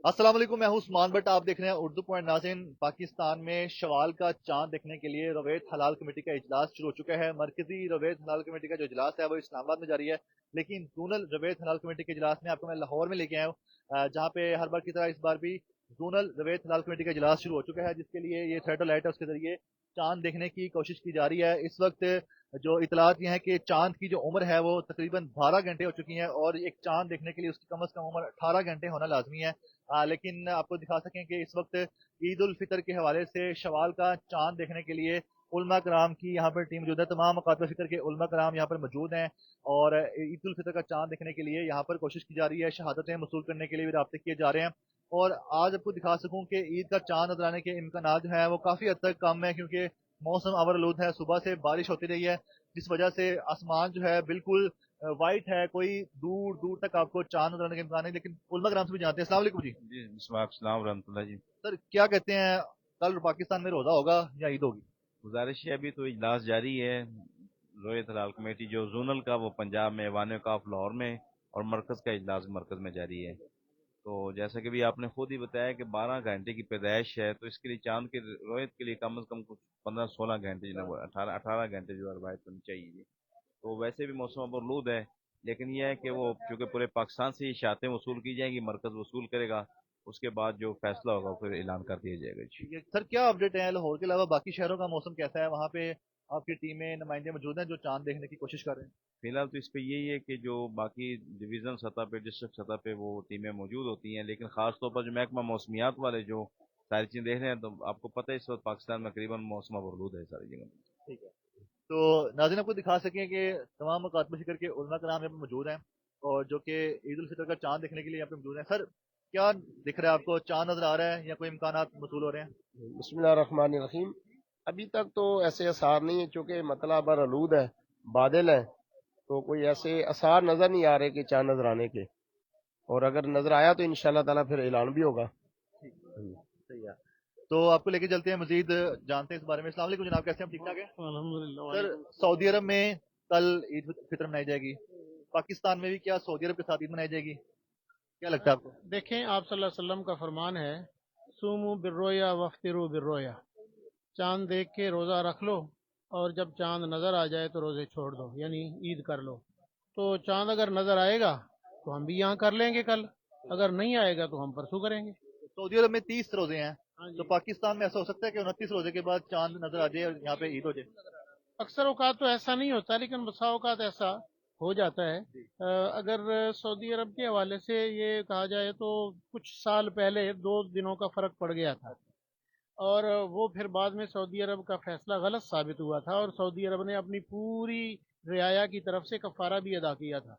अस्सलाम वालेकुम, मैं हूं उस्मान बट आप देख रहे हैं उर्दू पॉइंट। नाज़रीन, पाकिस्तान में शवाल का चांद देखने के लिए रवैयत हलाल कमेटी का इजलास शुरू हो चुका है। मरकजी रवैयत हलाल कमेटी का जो इजलास है वो इस्लामाबाद में जारी है, लेकिन जोनल रवैयत हलाल कमेटी के इजलास में आपको मैं लाहौर में लेके आया हूँ, जहाँ पे हर बार की तरह इस बार भी जोनल रवैयत हलाल कमेटी का इजलास शुरू हो चुका है, जिसके लिए ये सैटेलाइट है उसके जरिए चांद देखने की कोशिश की जा रही है। इस वक्त जो इतलात ये है कि चांद की जो उम्र है वो तकरीबन 12 घंटे हो चुकी है, और एक चांद देखने के लिए उसकी कम अज़ कम उम्र 18 घंटे होना लाजमी है। लेकिन आपको दिखा सकें कि इस वक्त ईद उल फितर के हवाले से शवाल का चांद देखने के लिए उलमा कराम की यहाँ पर टीम मौजूद है। तमाम मकातब फिक्र के उलमा कराम यहाँ पर मौजूद हैं, और ईद उल फितर का चांद देखने के लिए यहाँ पर कोशिश की जा रही है। शहादतें वसूल करने के लिए भी राब्ते किए जा रहे हैं, और आज आपको दिखा सकूं कि ईद का चांद नजर आने के इम्कान जो है वो काफ़ी हद तक कम है, क्योंकि मौसम अवरलूद है, सुबह से बारिश होती रही है, जिस वजह से आसमान जो है बिल्कुल वाइट है, कोई दूर दूर तक आपको चांद नजर आने के इम्कान नहीं। लेकिन उलमा कराम से भी जानते हैं। अस्सलाम वालेकुम जी। जी बिस्मिल्लाह रहमतुल्लाह जी। सर, क्या कहते हैं, कल पाकिस्तान में रोजा होगा या ईद होगी? गुजारिश है, अभी तो इजलास जारी है। रोयत हलाल कमेटी जो जोनल का वो पंजाब में, वान काफ लाहौर में, और मरकज़ का इजलास मरकज़ में जारी है। तो जैसा कि भी आपने खुद ही बताया कि 12 घंटे की पैदाइश है, तो इसके लिए चांद की रोयत के लिए कम अज़ कम कुछ 15-16 घंटे, जो 18-18 घंटे जो है रवायत होनी चाहिए। तो वैसे भी मौसम आलूद है, लेकिन यह है कि वो चूंकि पूरे पाकिस्तान से इशातें वसूल की जाएंगी, मरकज़ वसूल करेगा, उसके बाद जो फैसला होगा फिर ऐलान कर दिया जाएगा जी। ठीक है सर, क्या अपडेट है लाहौर के अलावा बाकी शहरों का मौसम कैसा है? वहाँ पे आपकी टीमें नुमाइंदे मौजूद हैं जो चांद देखने की कोशिश कर रहे हैं? फिलहाल तो इस पे यही है कि जो बाकी डिवीज़न सतह पे, डिस्ट्रिक्ट सतह पे वो टीमें मौजूद होती हैं, लेकिन ख़ास तौर पर जो महकमा मौसमियात वाले जो सारी चीज़ें देख रहे हैं, तो आपको पता है इस वक्त पाकिस्तान में करीबन मौसम आलूद है सारी जगह। ठीक है, तो नाज़रीन आपको दिखा सकें कि तमाम मुकातब फिक्र के उलमा कराम यहाँ पे मौजूद हैं, और जो कि ईद उल फितर का चांद देखने के लिए यहाँ पे मौजूद हैं। सर, क्या दिख रहा है आपको? चांद नजर आ रहा है या कोई इम्कान मसूल हो रहे हैं? बिस्मिल्लाहिर्रहमानिर्रहीम। अभी तक तो ऐसे आसार नहीं है, चूंकि मतलब बरआलूद है, बादल है, तो कोई ऐसे आसार नजर नहीं आ रहे कि चांद नजर आने के। और अगर नजर आया तो इंशाल्लाह ताला फिर ऐलान भी होगा। ठीक, सही है। तो आपको लेके चलते हैं, मजीद जानते हैं इस बारे में। अस्सलाम वालेकुम जनाब, कैसे हैं? ठीक ठाक है अल्हम्दुलिल्लाह। सर। सऊदी अरब में कल ईद फितर मनाई जाएगी, पाकिस्तान में भी क्या सऊदी अरब के साथ ईद मनाई जाएगी? क्या लगता है आपको? देखें, आप सल्लल्लाहु अलैहि वसल्लम का फरमान है, सूमु बिर्रोया वफ्तिरू बिर्रोया, चांद देख के रोज़ा रख लो, और जब चांद नज़र आ जाए तो रोज़े छोड़ दो, यानी ईद कर लो। तो चांद अगर नज़र आएगा तो हम भी यहाँ कर लेंगे कल, अगर नहीं आएगा तो हम परसों करेंगे। सऊदी अरब में 30 रोजे हैं, हाँ तो जी। पाकिस्तान में ऐसा हो सकता है कि 29 रोजे के बाद चांद नजर आ जाए और यहाँ पे ईद हो जाए? अक्सर औकात तो ऐसा नहीं होता, लेकिन बसा औकात ऐसा हो जाता है। जी। अगर सऊदी अरब के हवाले से ये कहा जाए तो कुछ साल पहले 2 दिनों का फ़र्क पड़ गया था, और वो फिर बाद में सऊदी अरब का फैसला गलत साबित हुआ था, और सऊदी अरब ने अपनी पूरी रियाया की तरफ से कफ़ारा भी अदा किया था।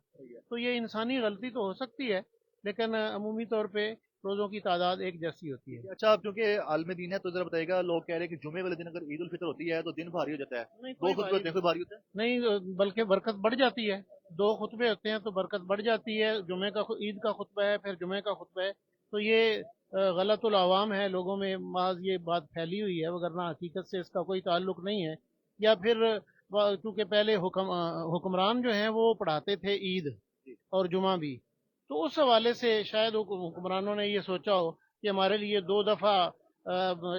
तो ये इंसानी गलती तो हो सकती है, लेकिन अमूमी तौर पे रोज़ों की तादाद एक जैसी होती है। अच्छा, आप क्योंकि आलमी दिन है तो जरा बताइएगा, लोग कह रहे हैं कि जुमे वाले दिन अगर ईद उल फितर होती है तो दिन भारी हो जाता है, नहीं, दो कोई खुतबे भारी होते हैं, नहीं। कोई भारी होता है? नहीं, बल्कि बरकत बढ़ जाती है। 2 खुतबे होते हैं तो बरकत बढ़ जाती है। जुमे का ईद का खुतबा है, फिर जुमे का खुतबा है। तो ये गलतुल अवाम है, लोगों में महज ये बात फैली हुई है, वगरना हकीकत से इसका कोई ताल्लुक नहीं है। या फिर चूंकि पहले हुक्मरान जो हैं वो पढ़ाते थे ईद और जुमा भी, तो उस हवाले से शायद हुक्मरानों ने ये सोचा हो कि हमारे लिए 2 दफ़ा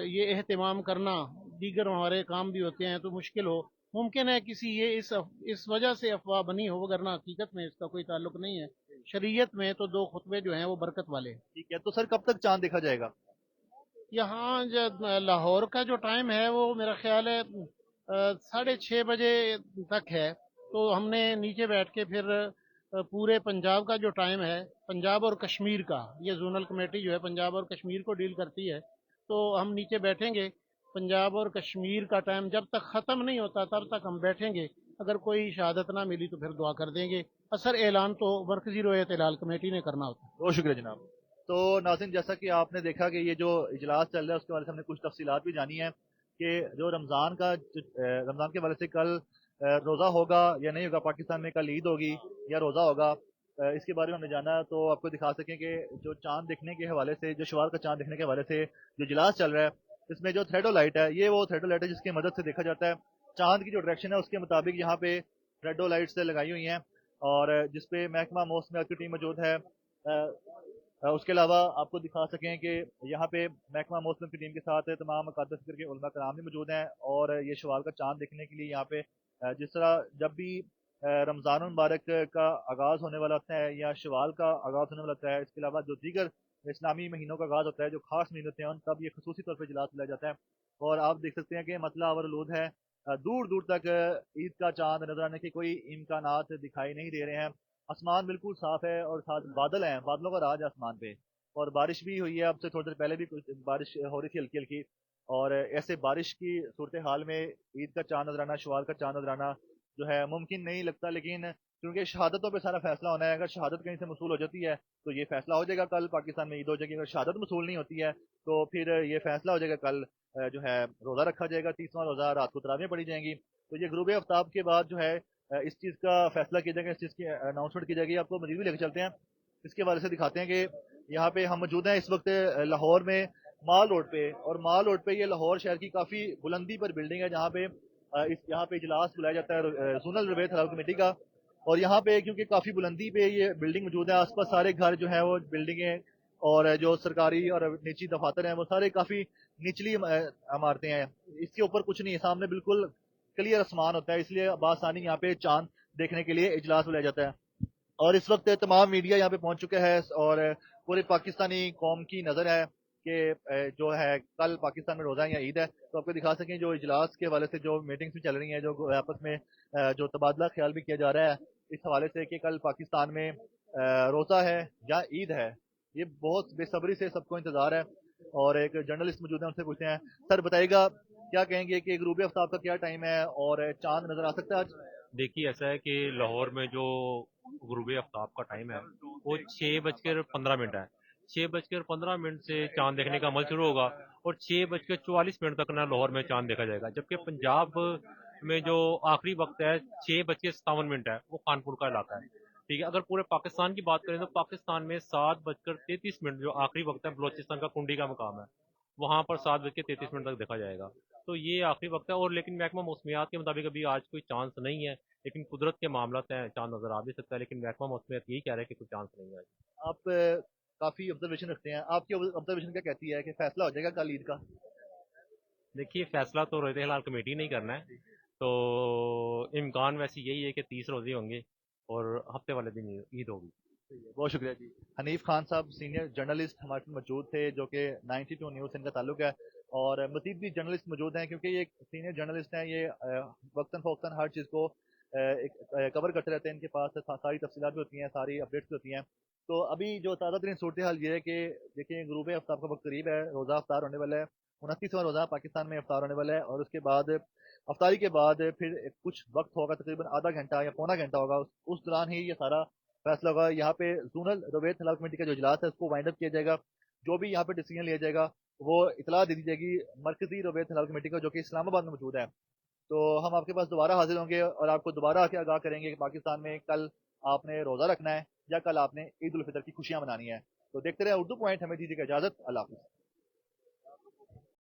ये एहतमाम करना, दीगर हमारे काम भी होते हैं तो मुश्किल हो। मुमकिन है किसी ये इस वजह से अफवाह बनी हो, वगरना हकीकत में इसका कोई ताल्लुक नहीं है। शरीयत में तो 2 खुतबे जो हैं वो बरकत वाले हैं। ठीक है, तो सर कब तक चांद देखा जाएगा? यहाँ लाहौर का जो टाइम है वो मेरा ख्याल है 6:30 बजे तक है। तो हमने नीचे बैठ के फिर पूरे पंजाब का जो टाइम है, पंजाब और कश्मीर का, ये जोनल कमेटी जो है पंजाब और कश्मीर को डील करती है, तो हम नीचे बैठेंगे। पंजाब और कश्मीर का टाइम जब तक ख़त्म नहीं होता तब तक हम बैठेंगे। अगर कोई शहादत ना मिली तो फिर दुआ कर देंगे। असर ऐलान तो मरकज़ी रोयत हिलाल कमेटी ने करना होता है। बहुत शुक्रिया जनाब। तो नाज़रीन, जैसा कि आपने देखा कि ये जो इजलास चल रहा है उसके बारे में हमने कुछ तफसीलात भी जानी है कि जो रमज़ान के बारे से कल रोज़ा होगा या नहीं होगा, पाकिस्तान में कल ईद होगी या रोज़ा होगा, इसके बारे में हमने जाना। तो आपको दिखा सकें कि जो चांद देखने के हवाले से, जो शवाल का चांद देखने के हवाले से जो इजलास चल रहा है, इसमें जो थ्रेडोलाइट है, ये वो थ्रेडोलाइट है जिसकी मदद से देखा जाता है। चांद की जो डायरेक्शन है उसके मुताबिक यहाँ पे थ्रेडोलाइट से लगाई हुई हैं, और जिसपे महकमा मौसमियात की टीम मौजूद है, उसके अलावा आपको दिखा सकें कि यहाँ पे महकमा मौसम की टीम के साथ तमाम अकादर फिक्र के उलमा कराम भी मौजूद हैं, और ये शवाल का चांद देखने के लिए यहाँ पे जिस तरह जब भी रमज़ान मुबारक का आगाज़ होने वाला होता है या शवाल का आगाज़ होने वाला होता है, इसके अलावा जो दीगर इस्लामी महीनों का आगाज़ होता है, जो खास महीने होते हैं, तब ये खसूसी तौर पर इजलास बुलाया जाता है। और आप देख सकते हैं कि मतला और आलूद है, दूर दूर तक ईद का चांद नजर आने के कोई इम्कानात दिखाई नहीं दे रहे हैं। आसमान बिल्कुल साफ है और साथ बादल हैं, बादलों का राज है आसमान पे, और बारिश भी हुई है। अब से थोड़ी देर पहले भी कुछ बारिश हो रही थी हल्की हल्की, और ऐसे बारिश की सूरत हाल में ईद का चांद नजर आना, शवाल का चांद नजर आना जो है मुमकिन नहीं लगता। लेकिन क्योंकि शहादतों पे सारा फैसला होना है, अगर शहादत कहीं से मसूल हो जाती है तो ये फैसला हो जाएगा कल पाकिस्तान में ईद हो जाएगी। अगर शहादत मसूल नहीं होती है तो फिर ये फैसला हो जाएगा कल जो है रोज़ा रखा जाएगा, 30वां रोज़ा, रात को तरावियां पड़ी जाएंगी। तो ये गुरूब आफ्ताब के बाद जो है इस चीज़ का फैसला किया जाएगा, इस चीज़ की अनाउंसमेंट की जाएगी। आपको मजीद भी लेकर चलते हैं, इसके बारे से दिखाते हैं कि यहाँ पे हम मौजूद हैं इस वक्त लाहौर में माल रोड पे, और माल रोड पे ये लाहौर शहर की काफ़ी बुलंदी पर बिल्डिंग है जहाँ पे यहाँ पे इजलास बुलाया जाता है जोनल रवेत हलाल कमेटी का। और यहाँ पे क्योंकि काफ़ी बुलंदी पे ये बिल्डिंग मौजूद है, आसपास सारे घर जो है वो बिल्डिंगें और जो सरकारी और निजी दफातर हैं वो सारे काफ़ी निचली इमारतें हैं। इसके ऊपर कुछ नहीं है, सामने बिल्कुल क्लियर आसमान होता है, इसलिए बासानी यहाँ पे चांद देखने के लिए इजलास बुलाया जाता है। और इस वक्त तमाम मीडिया यहाँ पे पहुंच चुका है, और पूरे पाकिस्तानी कौम की नज़र है कि जो है कल पाकिस्तान में रोज़ा या ईद है। तो आपको दिखा सकें जो इजलास के हवाले से जो मीटिंग्स भी चल रही हैं, जो आपस में जो तबादला ख्याल भी किया जा रहा है इस हवाले से कि कल पाकिस्तान में रोज़ा है या ईद है, ये बहुत बेसब्री से सबको इंतज़ार है। और एक जर्नलिस्ट मौजूद है, उनसे पूछते हैं। सर बताइएगा, क्या कहेंगे कि गुरूब आफ्ताब का क्या टाइम है और चांद नज़र आ सकता है आज? देखिए, ऐसा है कि लाहौर में जो गुरूब आफ्ताब का टाइम है वो 6:15 है। 6:15 से चांद देखने का अमल शुरू होगा और 6:44 तक ना लाहौर में चांद देखा जाएगा। जबकि पंजाब में जो आखिरी वक्त है 6:57 है, वो कानपुर का इलाका है। ठीक है, अगर पूरे पाकिस्तान की बात करें तो पाकिस्तान में 7:33 जो आखिरी वक्त है बलोचिस्तान का कुंडी का मकाम है, वहाँ पर 7:33 तक देखा जाएगा। तो ये आखिरी वक्त है। और लेकिन महकमा मौसमियात के मुताबिक अभी आज कोई चांस नहीं है, लेकिन कुदरत के मामलात हैं, चांद नजर आ भी सकता है, लेकिन महकमा मौसमियात यही कह रहे हैं कि कोई चांस नहीं है। आप काफी ऑब्जर्वेशन रखते हैं, आपकी ऑब्जर्वेशन क्या कहती है कि फैसला हो जाएगा कल ईद का? देखिए, फैसला तो रोज़े हलाल कमेटी नहीं करना है, तो इम्कान वैसे यही है कि 30 रोजे होंगे और हफ्ते वाले दिन ईद होगी। बहुत शुक्रिया जी। हनीफ खान साहब सीनियर जर्नलिस्ट हमारे साथ मौजूद थे, जो कि 92 न्यूज़ से इनका ताल्लुक है, और मजीद भी जर्नलिस्ट मौजूद हैं क्योंकि ये सीनियर जर्नलिस्ट हैं। ये वक्तन फ़ौक्तन हर चीज़ को कवर करते रहते हैं, इनके पास सारी तफसीलात भी होती हैं, सारी अपडेट्स भी होती हैं। तो अभी जो ताज़ा तरीन सूरत हाल ये है कि देखिए गुरूब आफ्ताब का वक्त करीब है, रोज़ा अफ्तार होने वाला है, 29वां रोज़ा पाकिस्तान में अफ्तार होने वाला है, और उसके बाद अफ्तारी के बाद फिर कुछ वक्त होगा, तकरीबन आधा घंटा या पौना घंटा होगा, उस दौरान ही ये सारा फैसला होगा। यहाँ पे जोनल रवेत हलाल कमेटी का जो इजलास है उसको वाइंड अप किया जाएगा। जो भी यहाँ पे डिसीजन लिया जाएगा वो इतला दे दी जाएगी मरकजी रवेत हलाल कमेटी को, जो कि इस्लामाबाद में मौजूद है। तो हम आपके पास दोबारा हाजिर होंगे और आपको दोबारा आके आगाह करेंगे कि पाकिस्तान में कल आपने रोज़ा रखना है या कल आपने ईद उल फितर की खुशियां मनानी है। तो देखते रहे उर्दू पॉइंट, हमें दीजिएगा इजाजत, अल्लाह हाफिज़।